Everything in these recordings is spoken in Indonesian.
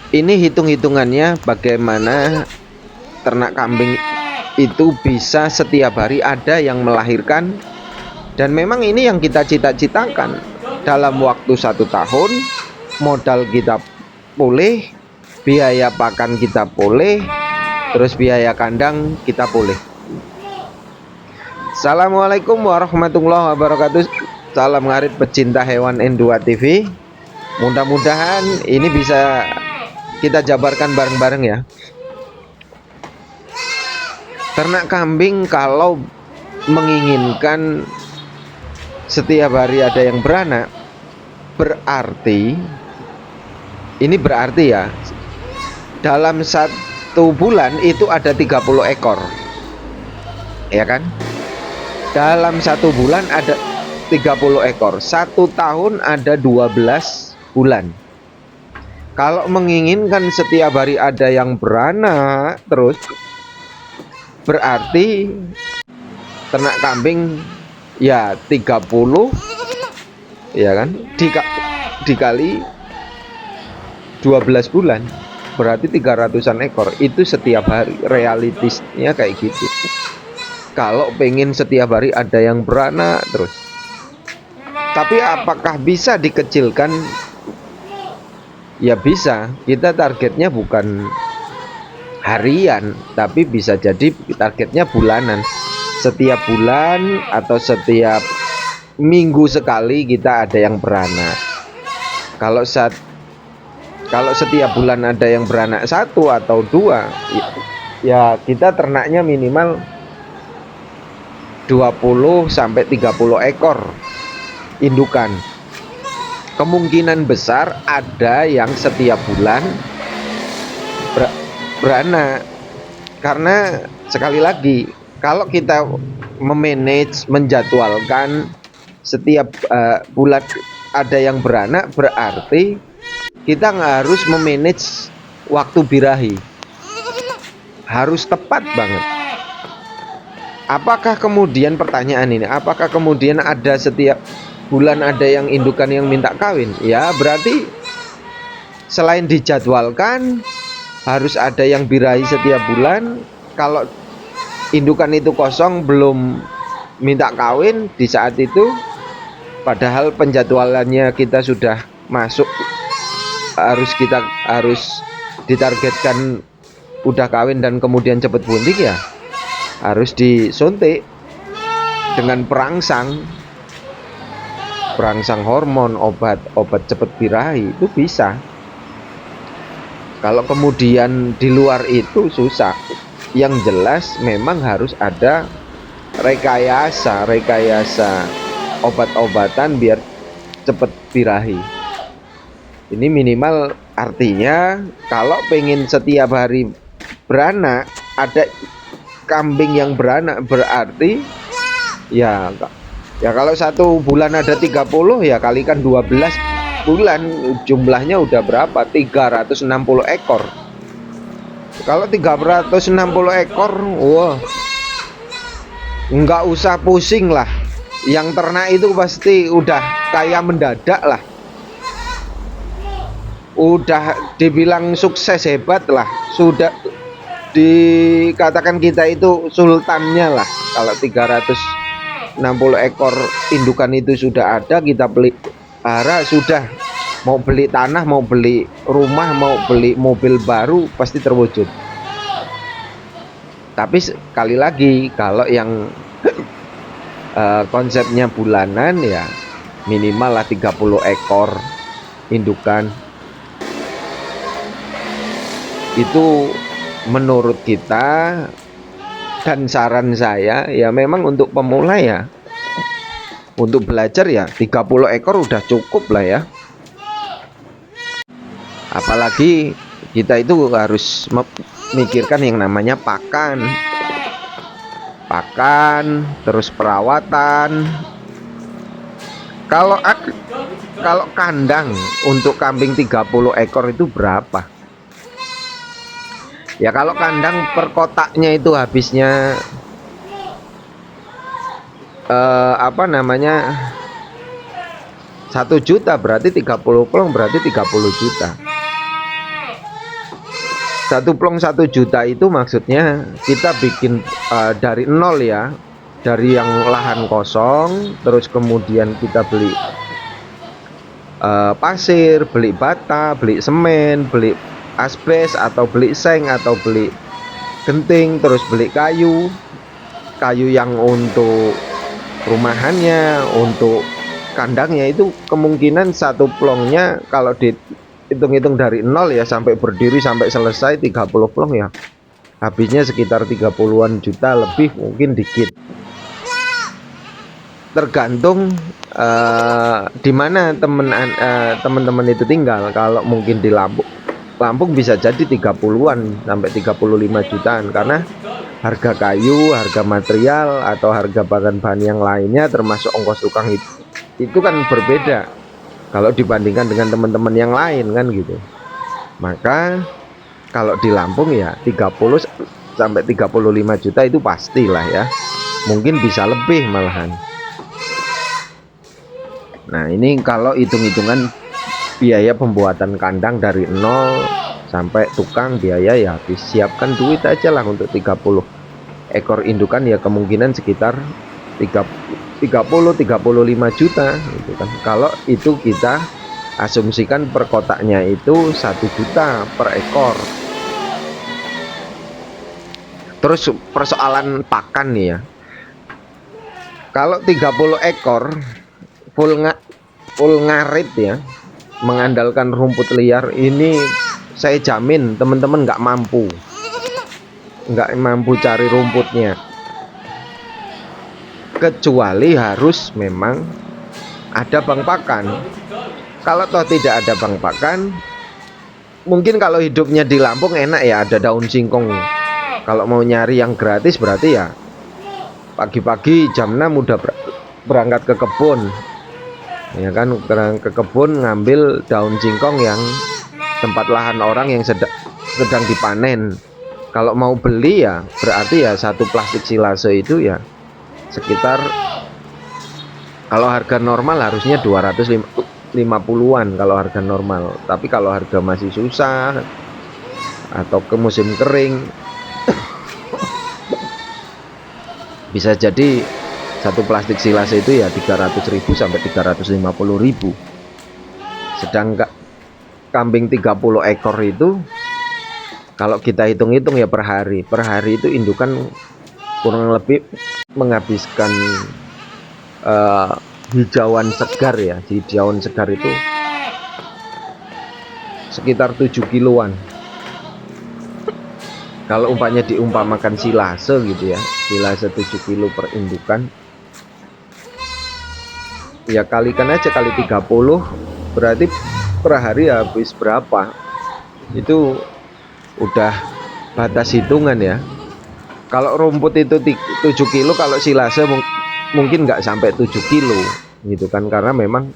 Ini hitung-hitungannya bagaimana ternak kambing itu bisa setiap hari ada yang melahirkan. Dan memang ini yang kita cita-citakan. Dalam waktu 1 tahun modal kita pulih, biaya pakan kita pulih, terus biaya kandang kita pulih. Assalamualaikum warahmatullahi wabarakatuh. Salam ngarit pecinta hewan N2 TV. Mudah-mudahan ini bisa kita jabarkan bareng-bareng ya. Ternak kambing kalau menginginkan setiap hari ada yang beranak, berarti ya, dalam 1 bulan itu ada 30 ekor, ya kan? Dalam 1 bulan ada 30 ekor. 1 tahun ada 12 bulan. Kalau menginginkan setiap hari ada yang beranak terus, berarti ternak kambing ya 30, ya kan, dikali 12 bulan berarti 300-an ekor. Itu setiap hari, realistisnya kayak gitu. Kalau pengen setiap hari ada yang beranak terus. Tapi apakah bisa dikecilkan? Ya bisa. Kita targetnya bukan harian, tapi bisa jadi targetnya bulanan. Setiap bulan atau setiap minggu sekali kita ada yang beranak. Kalau setiap bulan ada yang beranak 1 atau 2, ya kita ternaknya minimal 20 sampai 30 ekor indukan. Kemungkinan besar ada yang setiap bulan beranak. Karena sekali lagi, kalau kita memanage, menjadwalkan setiap bulan ada yang beranak, berarti kita harus memanage waktu birahi. Harus tepat banget. Apakah kemudian pertanyaan ini, apakah kemudian ada setiap bulan ada yang indukan yang minta kawin? Ya berarti selain dijadwalkan harus ada yang birahi setiap bulan. Kalau indukan itu kosong belum minta kawin di saat itu, padahal penjadwalannya kita sudah masuk, harus ditargetkan udah kawin dan kemudian cepet bunting, ya harus disuntik dengan perangsang hormon, obat cepet birahi, itu bisa. Kalau kemudian di luar itu susah. Yang jelas memang harus ada rekayasa obat-obatan biar cepet birahi. Ini minimal, artinya kalau pengen setiap hari beranak, ada kambing yang beranak, berarti ya kalau 1 bulan ada 30, ya kalikan 12 bulan, jumlahnya udah berapa? 360 ekor. Kalau 360 ekor, wah, nggak usah pusing lah. Yang ternak itu pasti udah kaya mendadak lah. Udah dibilang sukses hebat lah. Sudah dikatakan kita itu sultannya lah. Kalau 360 ekor indukan itu sudah ada, kita pelihara, sudah mau beli tanah, mau beli rumah, mau beli mobil baru pasti terwujud. Tapi sekali lagi, kalau yang konsepnya bulanan, ya minimal lah 30 ekor indukan. Itu menurut kita, dan saran saya ya memang untuk pemula, ya untuk belajar ya 30 ekor udah cukup lah ya. Apalagi kita itu harus memikirkan yang namanya pakan, terus perawatan. Kalau kandang untuk kambing 30 ekor itu berapa? Ya kalau kandang per kotaknya itu habisnya 1 juta, berarti 30 pelong berarti 30 juta. Satu plong 1 juta itu maksudnya kita bikin dari nol ya, dari yang lahan kosong, terus kemudian kita beli pasir, beli bata, beli semen, beli asbes, atau beli seng, atau beli genting, terus beli kayu yang untuk rumahannya, untuk kandangnya. Itu kemungkinan satu plongnya kalau dihitung-hitung dari nol ya sampai berdiri sampai selesai 30 plong ya habisnya sekitar 30-an juta lebih, mungkin dikit, tergantung di mana teman-teman itu tinggal. Kalau mungkin di Lampung bisa jadi 30-an sampai 35 jutaan, karena harga kayu, harga material, atau harga bahan-bahan yang lainnya termasuk ongkos tukang itu kan berbeda kalau dibandingkan dengan teman-teman yang lain kan gitu. Maka kalau di Lampung ya 30 sampai 35 juta itu pastilah ya, mungkin bisa lebih malahan. Nah ini kalau hitung-hitungan biaya pembuatan kandang dari nol sampai tukang, biaya ya habis, siapkan duit aja lah untuk 30 ekor indukan ya kemungkinan sekitar 30-35 juta gitu kan. Kalau itu kita asumsikan per kotaknya itu 1 juta per ekor. Terus persoalan pakan nih ya, kalau 30 ekor full ngarit ya, mengandalkan rumput liar, ini saya jamin teman-teman nggak mampu cari rumputnya, kecuali harus memang ada bank pakan. Kalau toh tidak ada bank pakan, mungkin kalau hidupnya di Lampung enak ya, ada daun singkong. Kalau mau nyari yang gratis berarti ya pagi-pagi jam 6 udah berangkat ke kebun ya kan, ke kebun ngambil daun singkong yang tempat lahan orang yang sedang dipanen. Kalau mau beli ya berarti ya satu plastik silase itu ya sekitar, kalau harga normal harusnya 250-an kalau harga normal. Tapi kalau harga masih susah atau ke musim kering, bisa jadi satu plastik silase itu ya 300.000 sampai 350.000. Sedangkan kambing 30 ekor itu kalau kita hitung-hitung ya per hari itu indukan kurang lebih menghabiskan hijauan segar ya. Hijauan segar itu sekitar 7 kiloan. Kalau umpamanya diumpamakan silase gitu ya, silase 7 kilo per indukan, ya kalikan aja kali 30, berarti per hari habis berapa. Itu udah batas hitungan ya. Kalau rumput itu 7 kilo, kalau silase mungkin nggak sampai 7 kilo gitu kan, karena memang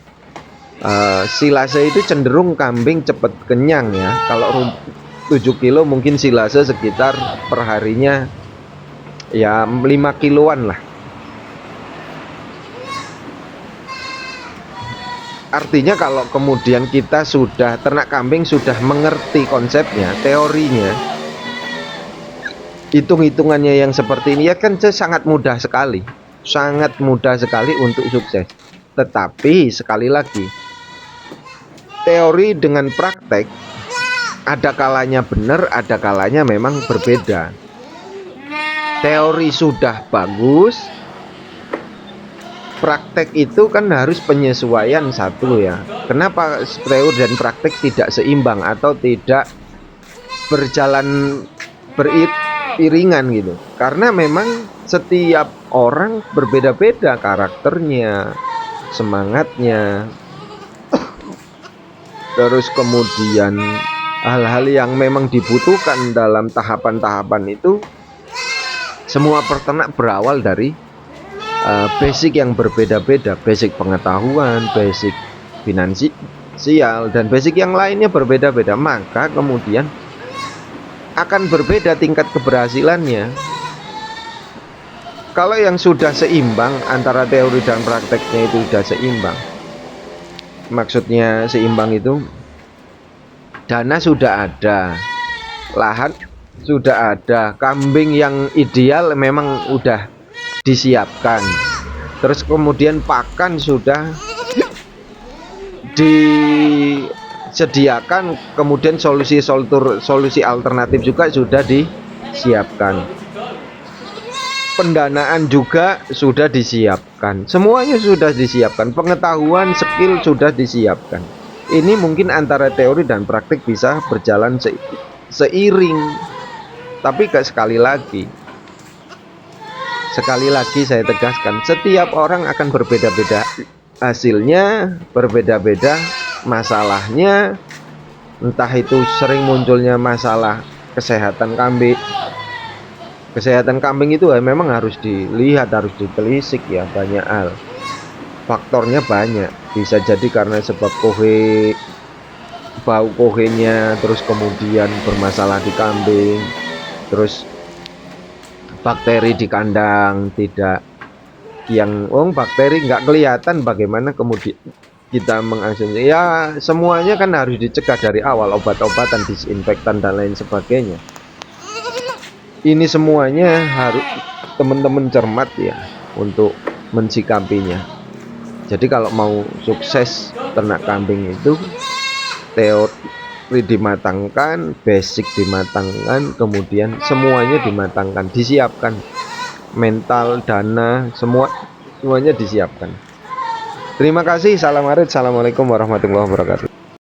silase itu cenderung kambing cepet kenyang ya. Kalau rumput 7 kilo mungkin silase sekitar perharinya ya 5 kiloan lah. Artinya kalau kemudian kita sudah, ternak kambing sudah mengerti konsepnya, teorinya, hitung-hitungannya yang seperti ini ya kan sangat mudah sekali untuk sukses. Tetapi sekali lagi, teori dengan praktek ada kalanya benar, ada kalanya memang berbeda. Teori sudah bagus, praktek itu kan harus penyesuaian satu ya. Kenapa teori dan praktek tidak seimbang atau tidak berjalan beriringan gitu? Karena memang setiap orang berbeda-beda karakternya, semangatnya, terus kemudian hal-hal yang memang dibutuhkan dalam tahapan-tahapan itu. Semua peternak berawal dari basic yang berbeda-beda, basic pengetahuan, basic finansial, dan basic yang lainnya berbeda-beda. Maka kemudian akan berbeda tingkat keberhasilannya. Kalau yang sudah seimbang antara teori dan prakteknya itu sudah seimbang, maksudnya seimbang itu dana sudah ada, lahan sudah ada, kambing yang ideal memang udah disiapkan, terus kemudian pakan sudah disediakan, kemudian solusi alternatif juga sudah disiapkan, pendanaan juga sudah disiapkan, semuanya sudah disiapkan, pengetahuan, skill sudah disiapkan. Ini mungkin antara teori dan praktik bisa berjalan seiring, tapi sekali lagi saya tegaskan, setiap orang akan berbeda-beda hasilnya, berbeda-beda masalahnya. Entah itu sering munculnya masalah kesehatan kambing. Kesehatan kambing itu memang harus dilihat, harus ditelisik ya, banyak hal. Faktornya banyak. Bisa jadi karena sebab bau kohenya, terus kemudian bermasalah di kambing, terus bakteri di kandang tidak yang bakteri nggak kelihatan, bagaimana kemudian kita mengasumsi ya, semuanya kan harus dicegah dari awal, obat-obatan, disinfektan dan lain sebagainya. Ini semuanya harus teman-teman cermat ya untuk mensikapinya. Jadi kalau mau sukses ternak kambing itu teori dimatangkan, basic dimatangkan, kemudian semuanya dimatangkan, disiapkan, mental, dana, semuanya disiapkan. Terima kasih. Salam Arit. Assalamualaikum warahmatullahi wabarakatuh.